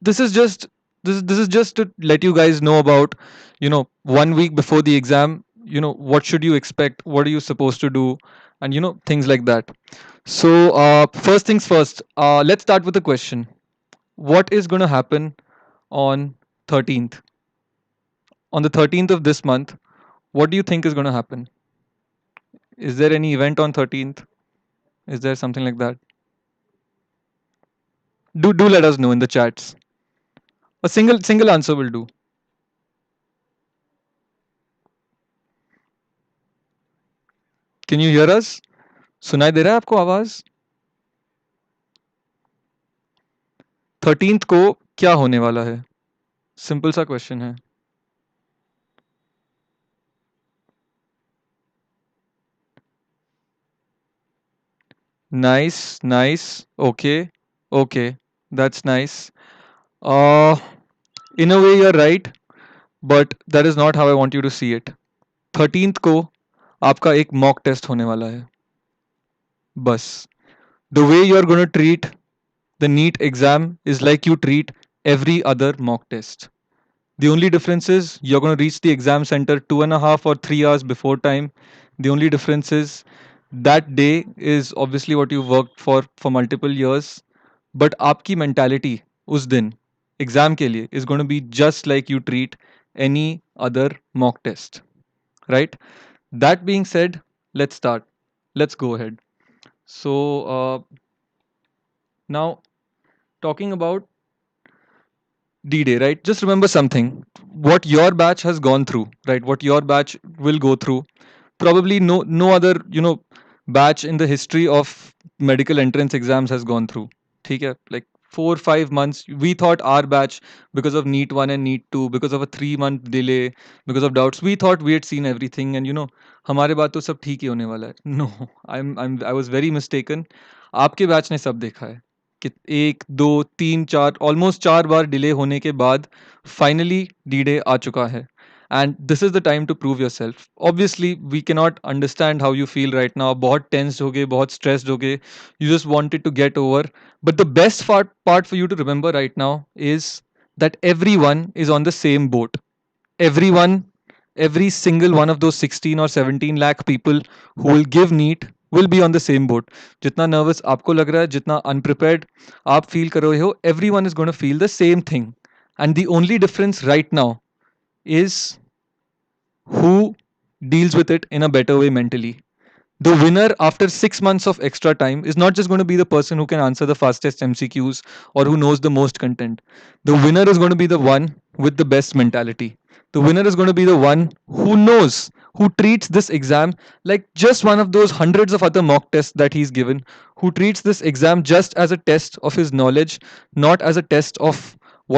this is just this is just to let you guys know about, 1 week before the exam, what should you expect, what are you supposed to do, and things like that. So first things first, let's start with the question. What is going to happen on 13th? On the 13th of this month, what do you think is going to happen? Is there any event on 13th? Is there something like that? Do let us know in the chats. A single answer will do. Can you hear us? सुनाई दे रहा है आपको आवाज? 13th को क्या होने वाला है? सिंपल सा क्वेश्चन है. Nice, nice. Okay, okay. That's nice. Uh, in a way, you're right, but that is not how I want you to see it. 13th को आपका एक मॉक टेस्ट होने वाला है. बस. The way you're going to treat the NEET exam is like you treat every other mock test. The only difference is you're going to reach the exam center 2.5 or 3 hours before time. The only difference is that day is obviously what you worked for multiple years. But आपकी mentality उस दिन exam के लिए is going to be just like you treat any other mock test, right? That being said, let's start. Let's go ahead. So now talking about D-Day, right? Just remember something. What your batch has gone through, right? What your batch will go through. Probably no other, batch in the history of medical entrance exams has gone through. ठीक है? Like 4 5 months, we thought our batch, because of NEET 1 and NEET 2, because of a 3 month delay, because of doubts, we thought we had seen everything, and हमारे बात तो सब ठीक ही होने वाला है. No, I was very mistaken. आपके batch ने सब देखा है कि 1 2 3 4 ऑलमोस्ट 4 बार डिले होने के बाद फाइनली डी डे आ चुका है. And this is the time to prove yourself. Obviously we can not understand how you feel right now. बहुत टेंस्ड हो गए, बहुत स्ट्रेस्ड हो गए. You just wanted to get over. But the best part for you to remember right now is that everyone is on the same boat. Everyone, every single one of those 16 or 17 lakh people who will give NEET will be on the same boat. जितना nervous आपको लग रहा है, जितना unprepared आप feel कर रहे हो, everyone is going to feel the same thing. And the only difference right now is who deals with it in a better way mentally. The winner after 6 months of extra time is not just going to be the person who can answer the fastest MCQs or who knows the most content. The winner is going to be the one with the best mentality. The winner is going to be the one who knows, who treats this exam like just one of those hundreds of other mock tests that he's given, who treats this exam just as a test of his knowledge, not as a test of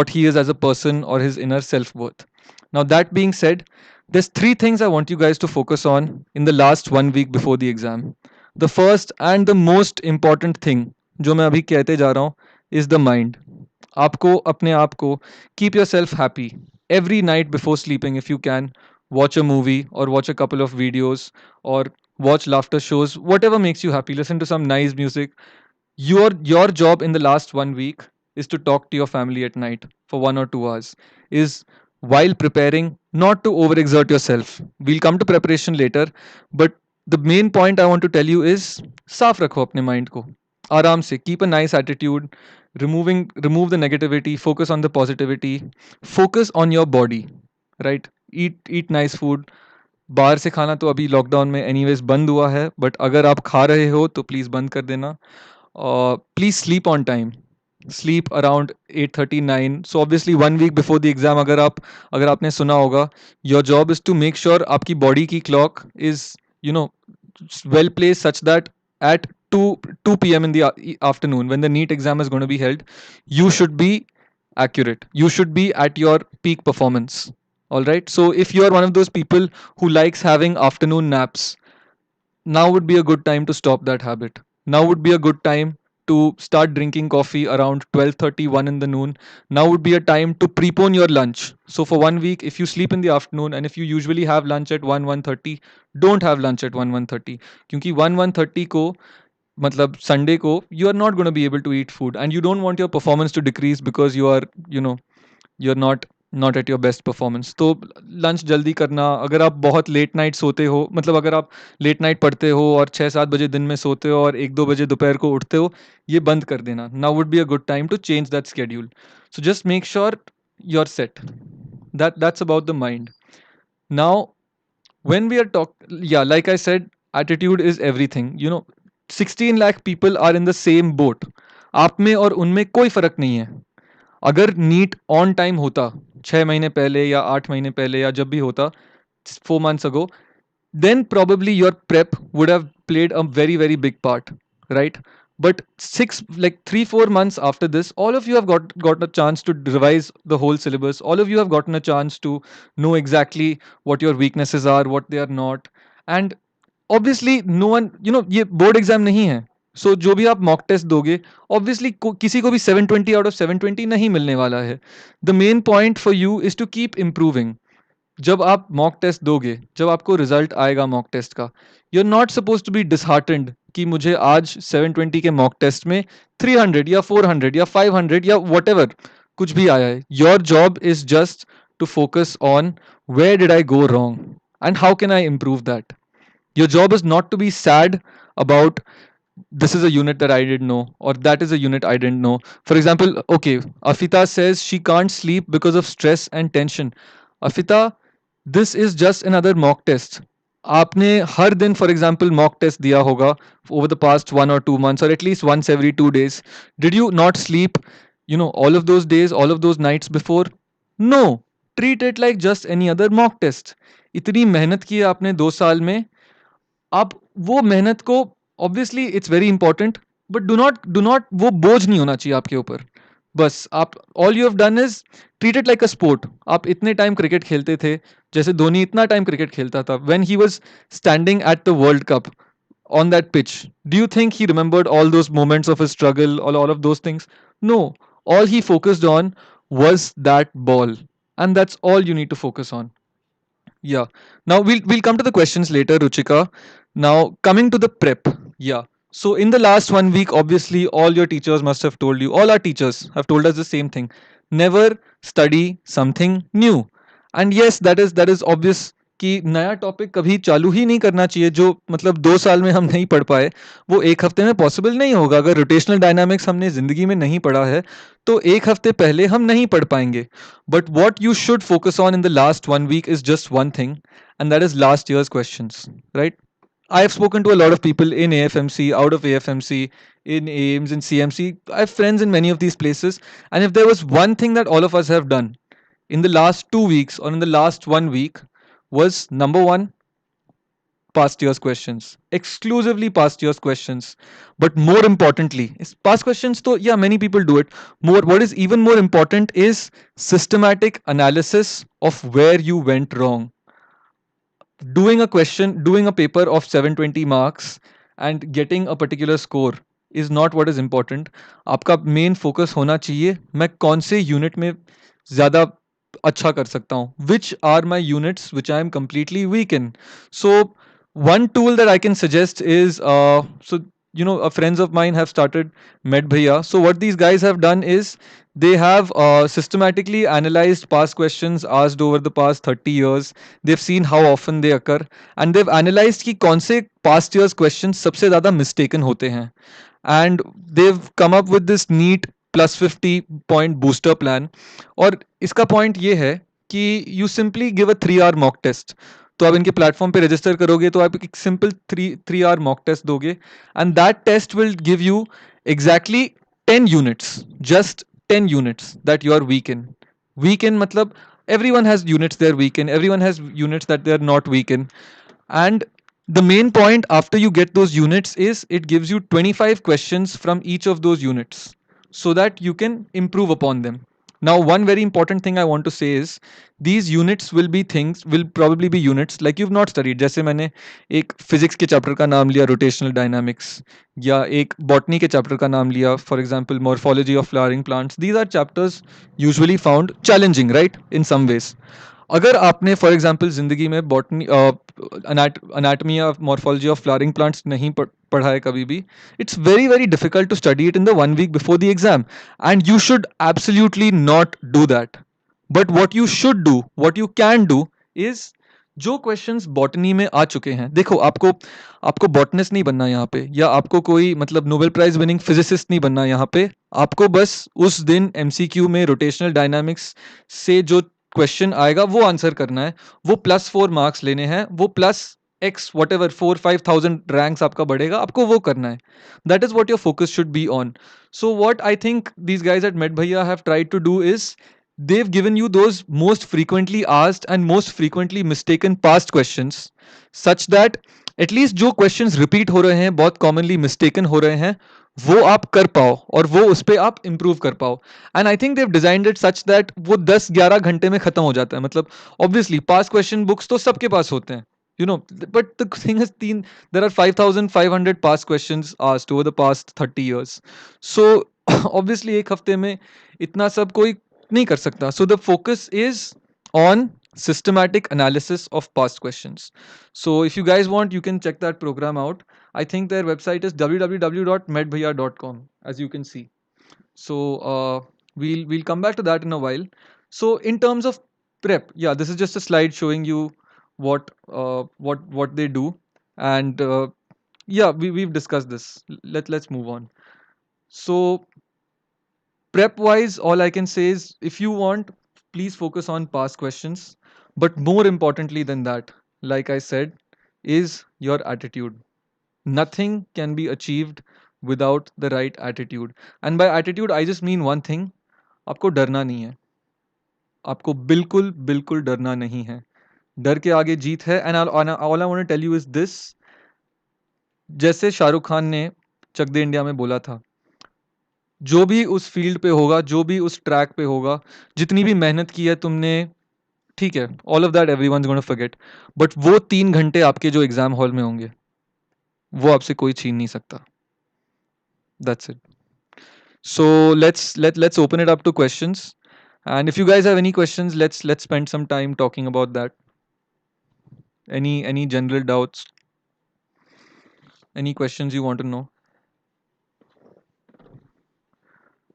what he is as a person or his inner self worth. Now, that being said, there's three things I want you guys to focus on in the last 1 week before the exam. The first and the most important thing जो मैं अभी कहते जा रहा हूँ is the mind. आपको अपने आप को keep yourself happy every night before sleeping if you can. Watch a movie or watch a couple of videos or watch laughter shows, whatever makes you happy. Listen to some nice music. Your job in the last 1 week is to talk to your family at night for 1 or 2 hours. Is while preparing, not to overexert yourself. We'll come to preparation later, but the main point I want to tell you is साफ रखो अपने mind को. आराम से keep a nice attitude, remove the negativity, focus on the positivity, focus on your body, right? Eat nice food. बाहर से खाना तो अभी लॉकडाउन में एनीवेज बंद हुआ है, बट अगर आप खा रहे हो तो प्लीज़ बंद कर देना. Please sleep on time. Sleep around 8:39. So obviously 1 week before the exam अगर आपने सुना होगा, your job is to make sure आपकी बॉडी की clock is you know well placed such that at 2 p.m. in the afternoon when the NEET exam is going to be held, you should be accurate. You should be at your peak performance. All right. So if you are one of those people who likes having afternoon naps, now would be a good time to stop that habit. Now would be a good time to start drinking coffee around 12:31 in the noon. Now would be a time to prepone your lunch. So for 1 week, if you sleep in the afternoon and if you usually have lunch at 1 1:30, don't have lunch at 1 1:30. क्योंकि 1 1:30 को मतलब Sunday को you are not gonna be able to eat food and you don't want your performance to decrease because you are you are not at your best performance. तो lunch जल्दी करना, अगर आप बहुत लेट नाइट सोते हो, मतलब अगर आप लेट नाइट पढ़ते हो और 6-7 बजे दिन में सोते हो और 1-2 बजे दोपहर को उठते हो, ये बंद कर देना। Now would be a good time to change that schedule. So just make sure you are set. That's about the mind. Now, when we are yeah, like I said, attitude is everything. 16 lakh people are in the same boat. आप में और उनमें कोई फर्क नहीं है। अगर NEET on time होता 6 महीने पहले या 8 महीने पहले या जब भी होता, 4 months ago, then probably your prep would have played a very very big part, right? But 3-4 months after this, all of you have got a chance to revise the whole syllabus. All of you have gotten a chance to know exactly what your weaknesses are, what they are not. And obviously no one, ये board exam नहीं है, so जो भी आप mock test दोगे, obviously किसी को भी 720 out of 720 नहीं मिलने वाला है. The main point for you is to keep improving. जब आप मॉक टेस्ट दोगे, जब आपको रिजल्ट आएगा मॉक टेस्ट का, you are not suppose to be disheartened कि मुझे आज 720 के मॉक टेस्ट में 300 या 400 या 500 या वट कुछ भी आया है. Your job is just to focus on where did I go wrong and how can I improve that. Your job is not to be sad about this is a unit that I didn't know or that is a unit I didn't know. For example, okay, Afita says she can't sleep because of stress and tension. Afita, this is just another mock test. आपने हर दिन for example mock test दिया होगा over the past 1 or 2 months or at least once every 2 days. Did you not sleep, all of those days, all of those nights before? No. Treat it like just any other mock test. इतनी मेहनत की है आपने 2 साल में, आप वो मेहनत को, obviously it's very important, but do not वो बोझ नहीं होना चाहिए आपके ऊपर. बस आप, all you have done is treat it like a sport. आप इतने टाइम क्रिकेट खेलते थे, जैसे धोनी इतना टाइम क्रिकेट खेलता था, when he was standing at the world cup on that pitch, do you think he remembered all those moments of his struggle, all of those things? No. All he focused on was that ball, and that's all you need to focus on. Yeah. Now we'll come to the questions later, Ruchika. Now coming to the prep. Yeah. So in the last 1 week, obviously all your teachers must have told you, all our teachers have told us the same thing. Never study something new. And yes, that is obvious कि नया topic कभी चालू ही नहीं करना चाहिए जो मतलब 2 साल में हम नहीं पढ़ पाए, वो एक हफ्ते में पॉसिबल नहीं होगा. अगर रोटेशनल डायनामिक्स हमने जिंदगी में नहीं पढ़ा है तो एक हफ्ते पहले हम नहीं पढ़ पाएंगे. But what you should focus on in the last 1 week is just one thing, and that is last year's questions, right? I have spoken to a lot of people in AFMC, out of AFMC, in AIMS, in CMC. I have friends in many of these places. And if there was one thing that all of us have done in the last 2 weeks or in the last 1 week, was number one, past year's questions, exclusively past year's questions. But more importantly, is past questions, so yeah, many people do it. What is even more important is systematic analysis of where you went wrong. Doing a paper of 720 marks and getting a particular score is not what is important. आपका main focus होना चाहिए, मैं कौन से unit में ज़्यादा अच्छा कर सकता हूँ, which are my units which I am completely weak in. So one tool that I can suggest is friends of mine have started Med Bhaiya. So what these guys have done is they have systematically analyzed past questions asked over the past 30 years. They've seen how often they occur and they've analyzed कि कौन से past years questions सबसे ज़्यादा mistaken होते हैं. And they've come up with this neat plus 50 point booster plan. और इसका point ये है कि you simply give a 3 hour mock test. तो आप इनके प्लेटफॉर्म पे रजिस्टर करोगे तो आप एक simple three hour mock test दोगे and that test will give you exactly 10 units, just 10 units that you are weak in. Weak in matlab everyone has units they're weak in, everyone has units that they're not weak in. And the main point after you get those units is it gives you 25 questions from each of those units so that you can improve upon them. Now one very important thing I want to say is these units will probably be units like you've not studied. जैसे मैंने एक physics के chapter का नाम लिया rotational dynamics, या एक botany के chapter का नाम लिया for example morphology of flowering plants. These are chapters usually found challenging, right, in some ways. अगर आपने फॉर एग्जांपल ज़िंदगी में बॉटनी अनाटमी या मॉर्फोलॉजी ऑफ फ्लावरिंग प्लांट्स नहीं पढ़ा है कभी भी, it's very very difficult to study it in the 1 week before the exam, and you should absolutely not do that. But what you should do, what you can do is, जो questions botany में आ चुके हैं, देखो आपको आपको botanist नहीं बनना यहाँ पे, या आपको कोई मतलब नोबेल प्राइज विनिंग फिजिसिस्ट नहीं बनना यहाँ पे. आपको बस उस दिन एमसीक्यू में रोटेशनल डायनामिक्स से जो क्वेश्चन आएगा वो आंसर करना है. वो +4 मार्क्स लेने हैं, वो plus x what ever 4-5,000 ranks आपका बढ़ेगा, आपको वो करना है. That is what your focus should be on. So what I think these guys at Med Bhaiya have tried to do is they've given you those most frequently asked and most frequently mistaken past questions, such that at least जो questions repeat हो रहे हैं, बहुत commonly mistaken हो रहे हैं, वो आप कर पाओ और वो उस पर आप improve कर पाओ. And I think they've designed it such that वो 10-11 घंटे में खत्म हो जाता है. मतलब obviously past question books तो सबके पास होते हैं, you know, but the thing is, there are 5,500 past questions asked over the past 30 years. So obviously एक हफ्ते में इतना सब कोई नहीं कर सकता. So the focus is on systematic analysis of past questions. So if you guys want, you can check that program out. I think their website is www.medbhaiya.com, as you can see. So we'll come back to that in a while. So in terms of prep, yeah, this is just a slide showing you what they do, and yeah, we've discussed this. Let's move on. So prep wise, all I can say is, if you want, please focus on past questions. But more importantly than that, like I said, is your attitude. Nothing can be achieved without the right attitude. And by attitude, I just mean one thing. आपको डरना नहीं है. आपको बिल्कुल बिल्कुल डरना नहीं है. डर के आगे जीत है. And all I want to tell you is this. जैसे शाहरुख खान ने चक दे इंडिया में बोला था, जो भी उस फील्ड पे होगा, जो भी उस ट्रैक पे होगा, जितनी भी मेहनत की है तुमने, ठीक है, all of that everyone's gonna forget, but वो 3 घंटे आपके जो एग्जाम हॉल में होंगे, वो आपसे कोई छीन नहीं सकता. That's it. So let's open it up to questions, and if you guys have any questions, let's spend some time talking about that. Any general doubts, any questions you want to know?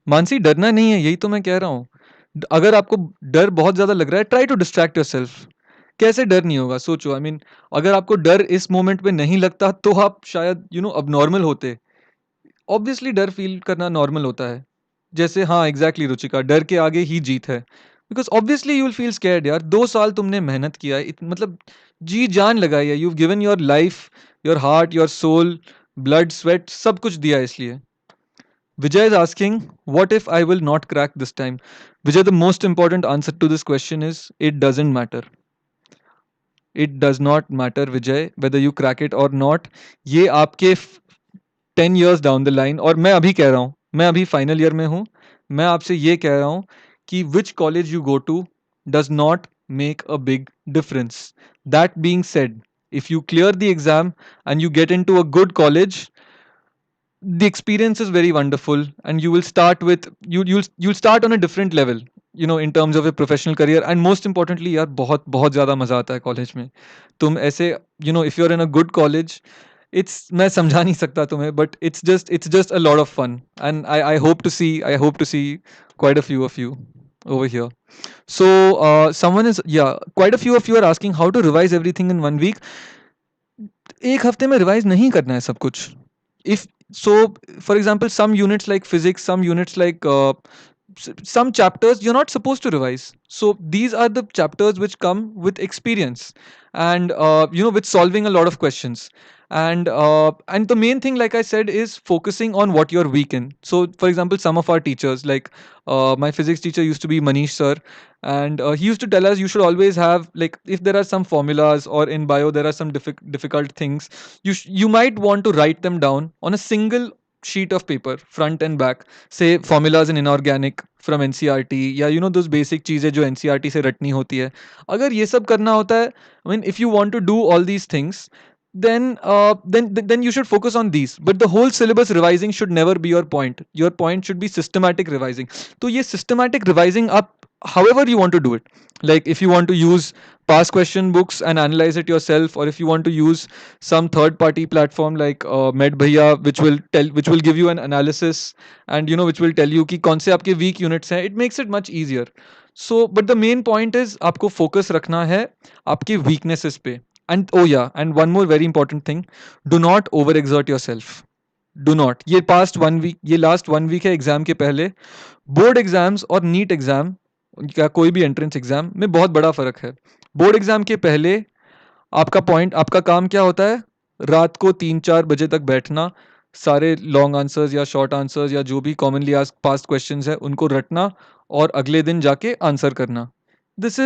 Mansi, डरना नहीं है, यही तो मैं कह रहा हूँ. अगर आपको डर बहुत ज्यादा लग रहा है, ट्राई टू डिस्ट्रैक्ट योरसेल्फ. कैसे डर नहीं होगा, सोचो. आई मीन, अगर आपको डर इस मोमेंट पे नहीं लगता तो आप शायद अब नॉर्मल होते. ऑब्वियसली डर फील करना नॉर्मल होता है. जैसे, हाँ एग्जैक्टली रुचिका, डर के आगे ही जीत है. Because obviously you will feel scared यार. 2 साल तुमने मेहनत किया है, मतलब जी जान लगाई है. You given your life, your heart, your soul, blood sweat, सब कुछ दिया है. इसलिए Vijay is asking, what if I will not crack this time? Vijay, the most important answer to this question is, it doesn't matter. It does not matter, Vijay, whether you crack it or not. ये आपके 10 years down the line, और मैं अभी कह रहा हूँ, मैं अभी फाइनल ईयर में हूँ, मैं आपसे ये कह रहा हूँ कि which college you go to does not make a big difference. That being said, if you clear the exam and you get into a good college, the experience is very wonderful, and you will start with you'll start on a different level, in terms of a professional career. And most importantly यार, बहुत बहुत ज़्यादा मज़ा आता है college में. तुम ऐसे, if you're in a good college, it's, मैं समझा नहीं सकता तुम्हें, but it's just a lot of fun. And I hope to see quite a few of you over here. So quite a few of you are asking how to revise everything in 1 week. एक हफ्ते में revise नहीं करना है सब कुछ. If so, for example, some units like physics, some units like some chapters you're not supposed to revise. So these are the chapters which come with experience, and with solving a lot of questions. And the main thing, like I said, is focusing on what you're weak in. So for example, some of our teachers, like my physics teacher used to be Manish sir, and he used to tell us, you should always have, like, if there are some formulas, or in bio there are some difficult things, you might want to write them down on a single sheet of paper, front and back. Say formulas in inorganic from NCRT, या those basic चीजें जो NCRT से रटनी होती है. अगर ये सब करना होता है, I mean, if you want to do all these things, then you should focus on these. But the whole syllabus revising should never be your point. Your point should be systematic revising. तो ये systematic revising however you want to do it. Like if you want to use past question books and analyze it yourself, or if you want to use some third party platform like medbhaiya, which will give you an analysis, and which will tell you कि कौन से आपके weak units हैं, it makes it much easier. So but the main point is आपको focus रखना है आपके weaknesses पे. And oh yeah, and one more very important thing, do not overexert yourself. Do not, ये पास्ट 1 वीक, ये last 1 week है exam के पहले. बोर्ड एग्जाम्स और नीट एग्जाम का कोई भी एंट्रेंस एग्जाम में बहुत बड़ा फर्क है. बोर्ड एग्जाम के पहले आपका काम क्या होता है? रात को 3-4 बजे तक बैठना, सारे लॉन्ग आंसर्स या शॉर्ट आंसर्स या जो भी कॉमनली आस्क्ड पास्ट क्वेश्चंस है उनको रटना और अगले दिन जाके आंसर करना. This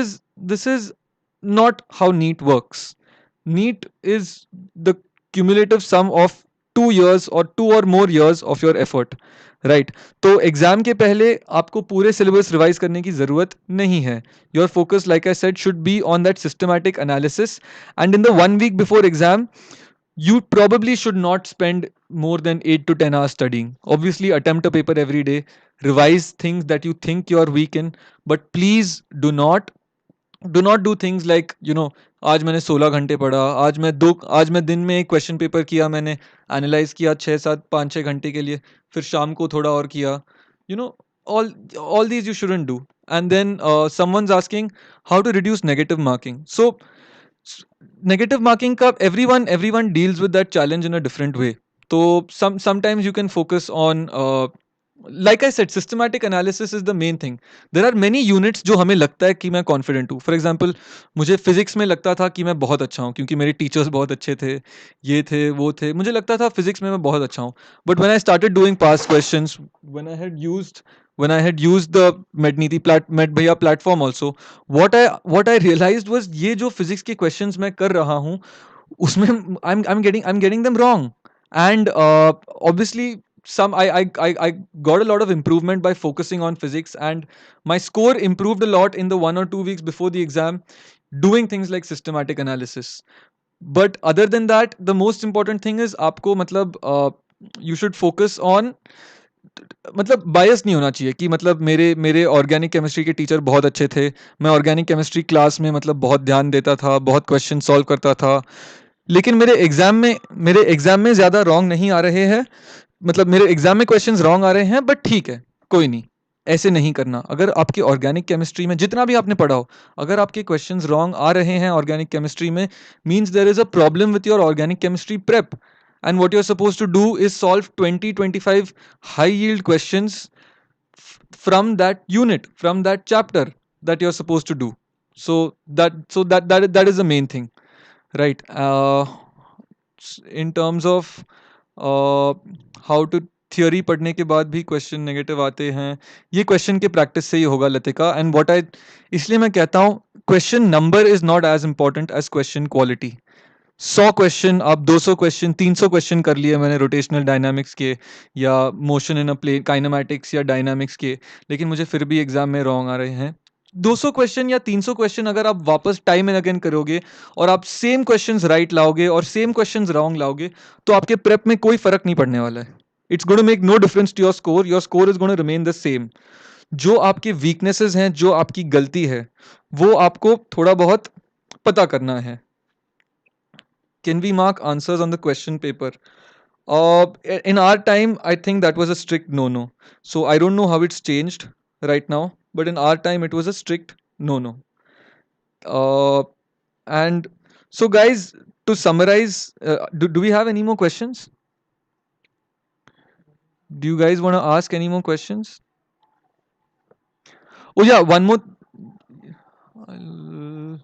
is not how NEET works. NEET is the cumulative sum of 2 years or 2 or more years of your effort. Right. तो एग्जाम के पहले आपको पूरे सिलेबस रिवाइज करने की जरूरत नहीं है. Your focus, like I said, should be on that systematic analysis. And in the 1 week before exam, you probably should not spend more than 8 to 10 hours studying. Obviously, attempt a paper every day, revise things that you think you are weak in, but please do not do things like आज मैंने 16 घंटे पढ़ा, आज मैं दिन में एक question paper किया, मैंने एनालाइज किया 6-7 5-6 घंटे के लिए, फिर शाम को थोड़ा और किया. You know all these you shouldn't do. And then someone's asking how to reduce negative marking. So negative marking ka everyone deals with that challenge in a different way. So sometimes you can focus on like I said, systematic analysis is the main thing. There are many units जो हमें लगता है कि मैं confident हूँ. For example, मुझे physics में लगता था कि मैं बहुत अच्छा हूँ क्योंकि मेरे teachers बहुत अच्छे थे, ये थे वो थे, मुझे लगता था physics में मैं बहुत अच्छा हूँ. But when I started doing past questions, when I had used the medbhaiya platform also, what I realized was ये जो physics के questions मैं कर रहा हूँ उसमें I'm getting them wrong. And obviously I got a lot of improvement by focusing on physics, and my score improved a lot in the 1 or 2 weeks before the exam, doing things like systematic analysis. But other than that, the most important thing is आपको मतलब you should focus on, मतलब बायस नहीं होना चाहिए कि मतलब मेरे organic chemistry के टीचर बहुत अच्छे थे, मैं ऑर्गेनिक केमिस्ट्री क्लास में मतलब बहुत ध्यान देता था, बहुत क्वेश्चन सॉल्व करता था, लेकिन मेरे एग्जाम में ज़्यादा रॉन्ग नहीं आ रहे हैं, मतलब मेरे एग्जाम में क्वेश्चंस रॉन्ग आ रहे हैं, बट ठीक है, कोई नहीं. ऐसे नहीं करना. अगर आपकी ऑर्गेनिक केमिस्ट्री में जितना भी आपने पढ़ा हो, अगर आपके क्वेश्चंस रॉन्ग आ रहे हैं ऑर्गेनिक केमिस्ट्री में, means there is a problem with your organic chemistry prep. And what you are suppose to do is solve 20-25 high yield questions from that unit, from that chapter that you're supposed to do. So that is the main thing, right? In terms of how to theory पढ़ने के बाद भी question negative आते हैं, ये question के practice से ही होगा लतिका. एंड व्हाट आई इसलिए मैं कहता हूँ, question number is not as important as question quality. 100 question, आप 200 क्वेश्चन, 300 क्वेश्चन कर लिए मैंने रोटेशनल डायनामिक्स के या motion in a plane kinematics या डायनामिक्स के, लेकिन मुझे फिर भी एग्जाम में रॉन्ग आ रहे हैं. 200 क्वेश्चन या 300 क्वेश्चन अगर आप वापस टाइम एंड अगेन करोगे और आप सेम क्वेश्चंस राइट लाओगे और सेम क्वेश्चंस रॉन्ग लाओगे, तो आपके प्रेप में कोई फर्क नहीं पड़ने वाला है. It's going to make no difference to your score is going to remain the same. जो आपके वीकनेसेस हैं, जो आपकी गलती है, वो आपको थोड़ा बहुत पता करना है. Can we mark answers on the question paper? In our time, I think that was a strict no-no. So I don't know how it's changed right now, but in our time, it was a strict no-no. Uh, and so, guys, to summarize, do we have any more questions? Do you guys want to ask any more questions? Oh yeah, one more. I'll-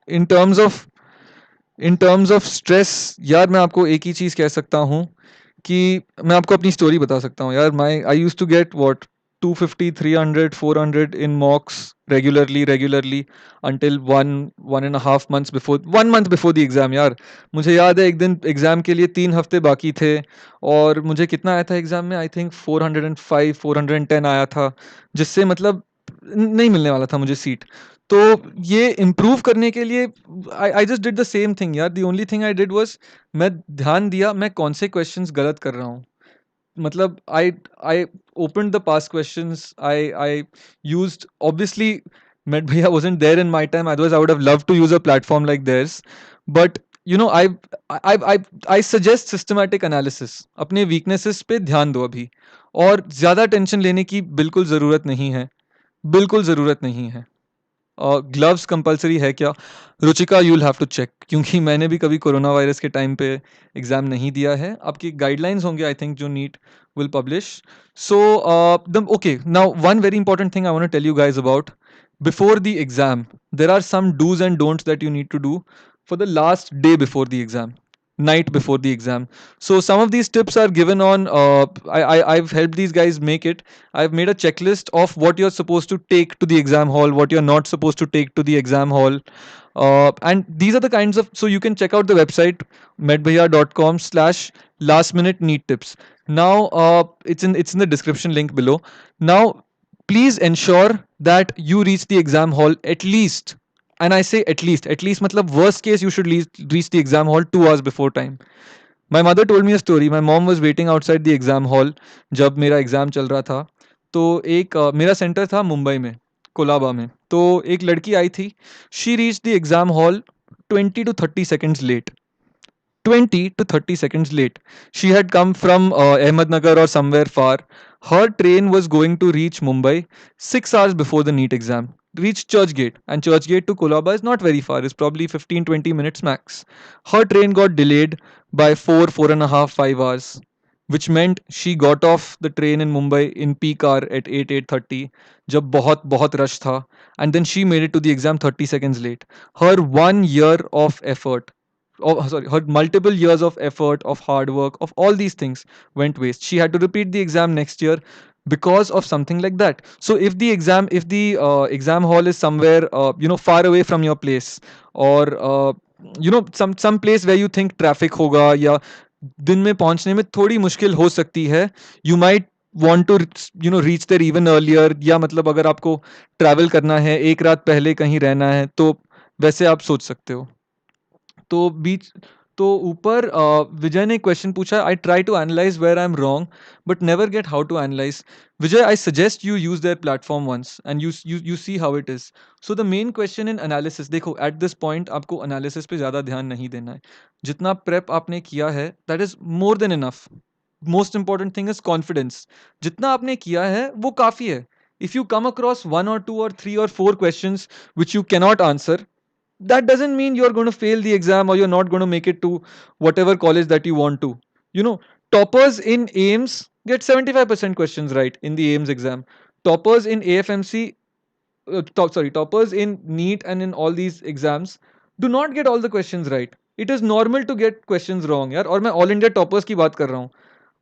in terms of stress, यार मैं आपको एक ही चीज़ कह सकता हूँ कि मैं आपको अपनी स्टोरी बता सकता हूँ यार. I use to get what 250 300 400 in mocks regularly until 1.5 months 1 month before the exam. यार मुझे याद है एक दिन एग्ज़ाम के लिए 3 हफ्ते बाकी थे और मुझे कितना आया था एग्ज़ाम में, आई थिंक 405 410 आया था, जिससे मतलब नहीं मिलने वाला था मुझे सीट. तो ये इम्प्रूव करने के लिए I just did the same thing यार. The only thing I did was मैं ध्यान दिया मैं कौन से क्वेश्चंस गलत कर रहा हूँ. मतलब I opened the past questions. I used, obviously Met Bhaiya wasn't there in my time, otherwise I would have loved to use a platform like theirs. But you know, I suggest systematic analysis. अपने weaknesses पे ध्यान दो अभी, और ज़्यादा tension लेने की बिल्कुल ज़रूरत नहीं है. बिल्कुल ज़रूरत नहीं है. ग्लव्स कंपलसरी है क्या? Ruchika, you will have to check, क्योंकि मैंने भी कभी कोरोना वायरस के टाइम पे एग्ज़ाम नहीं दिया है. आपकी गाइडलाइंस होंगे आई थिंक जो NEET will publish. So the okay, now one very important thing I want to tell you guys about before the exam. There are some do's and don'ts that you need to do for the last day before the exam, night before the exam. So some of these tips are given on I've helped these guys make it. I've made a checklist of what you're supposed to take to the exam hall, what you're not supposed to take to the exam hall. And these are the kinds of, so you can check out the website medbhaiya.com slash last minute neat tips. Now it's in the description link below. Now please ensure that you reach the exam hall at least, and I say at least matlab worst case you should reach the exam hall 2 hours before time. My mother told me a story. My mom was waiting outside the exam hall जब मेरा exam चल रहा था. तो एक मेरा centre था मुंबई में, कोलाबा में. तो एक लड़की आई थी. She reach the exam hall 20 to 30 seconds late. 20 to 30 seconds late. She had come from Ahmednagar or somewhere far. Her train was going to reach Mumbai 6 hours before the NEET exam. Reach Churchgate, and Churchgate to Kolaba is not very far, it's probably 15-20 minutes max. Her train got delayed by 4.5, 5 hours, which meant she got off the train in Mumbai in peak hour at 8:30, जब बहुत बहुत rush था, and then she made it to the exam 30 seconds late. Her 1 year of effort, sorry, her multiple years of effort, of hard work, of all these things went waste. She had to repeat the exam next year because of something like that. So if the exam hall is somewhere far away from your place, or some place where you think traffic होगा, या दिन में पहुंचने में थोड़ी मुश्किल हो सकती है, you might want to reach there even earlier, या मतलब अगर आपको ट्रैवल करना है, एक रात पहले कहीं रहना है, तो वैसे आप सोच सकते हो. तो बीच तो ऊपर विजय ने क्वेश्चन पूछा, I try to analyse where I am wrong but never get how to analyse. Vijay, I suggest you use their platform once and you see how it is. So the main question in analysis, देखो at this point आपको analysis पे ज़्यादा ध्यान नहीं देना है. जितना prep आपने किया है that is more than enough. Most important thing is confidence. जितना आपने किया है वो काफ़ी है. If you come across 1 or 2 or 3 or 4 questions which you cannot answer, that doesn't mean you're going to fail the exam or you're not going to make it to whatever college that you want to. You know, toppers in AIMS get 75% questions right in the AIMS exam. Toppers in AFMC, toppers in NEET and in all these exams do not get all the questions right. It is normal to get questions wrong यार. और मैं all India toppers की बात कर रहा हूँ.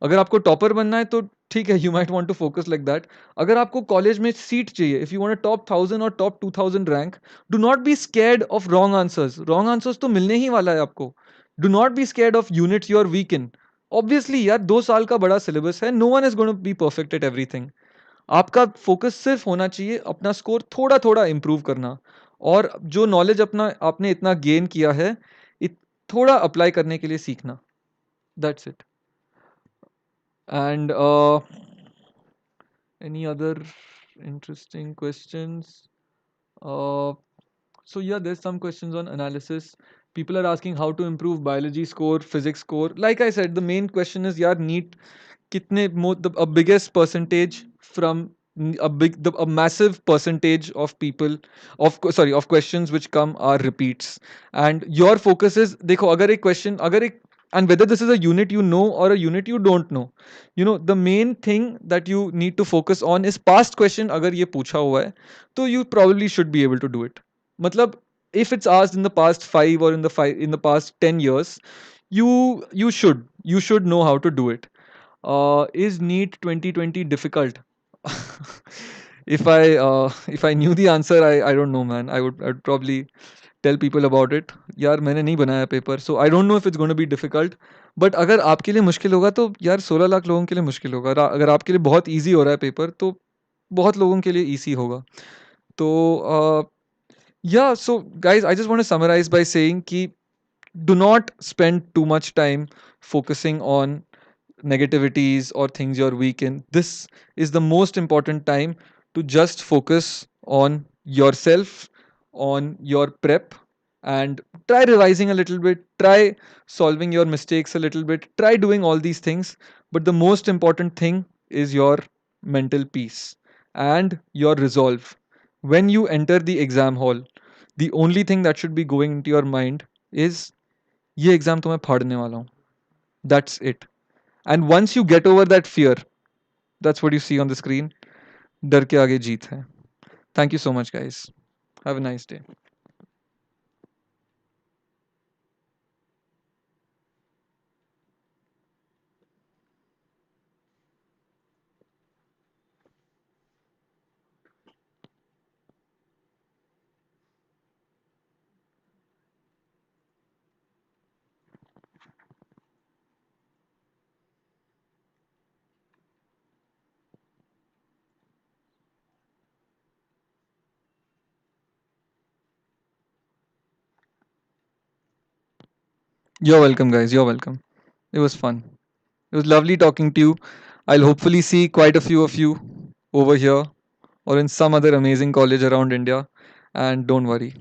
अगर आपको टॉपर बनना है तो ठीक है, you might want to focus like that. अगर आपको कॉलेज में सीट चाहिए, इफ यू वांट टॉप 1000 और top 2000 rank, do not be scared of wrong answers. Wrong answers तो मिलने ही वाला है आपको. Do not be scared of units you are weak in. Obviously यार 2 साल का बड़ा सिलेबस है. No one is going to be perfect at everything. आपका फोकस सिर्फ होना चाहिए अपना स्कोर थोड़ा थोड़ा इंप्रूव करना, और जो नॉलेज अपना आपने इतना गेन किया है थोड़ा अप्लाई करने के लिए सीखना. That's it. And any other interesting questions? Uh, so yeah, there's some questions on analysis. People are asking how to improve biology score, physics score. Like I said, the main question is, yaar, NEET kitne a biggest percentage from a massive percentage of people of questions which come are repeats, and your focus is, देखो अगर एक question अगर एक, and whether this is a unit you know or a unit you don't know, the main thing that you need to focus on is past question. अगर ये पूछा हुआ है तो you probably should be able to do it. मतलब if it's asked in the past 5 or in the past 10 years, you should know how to do it. Is NEET 2020 difficult? If I knew the answer, I don't know, man. I'd probably tell people about it. यार मैंने नहीं बनाया paper, so I don't know if it's going to be difficult. But अगर आपके लिए मुश्किल होगा तो यार 16 लाख लोगों के लिए मुश्किल होगा. अगर आपके लिए बहुत easy हो रहा है पेपर तो बहुत लोगों के लिए easy होगा. तो Yeah, so guys, I just want to summarize by saying ki do not spend too much time focusing on negativities or things you're weak in. This is the most important time to just focus on yourself, on your prep, and try revising a little bit, try solving your mistakes a little bit, try doing all these things. But the most important thing is your mental peace and your resolve. When you enter the exam hall, the only thing that should be going into your mind is ये exam तो मैं फाड़ने वाला हूँ. That's it. And once you get over that fear, that's what you see on the screen. डर के आगे जीत है. Thank you so much, guys. Have a nice day. You're welcome, guys. You're welcome. It was fun. It was lovely talking to you. I'll hopefully see quite a few of you over here or in some other amazing college around India. And don't worry,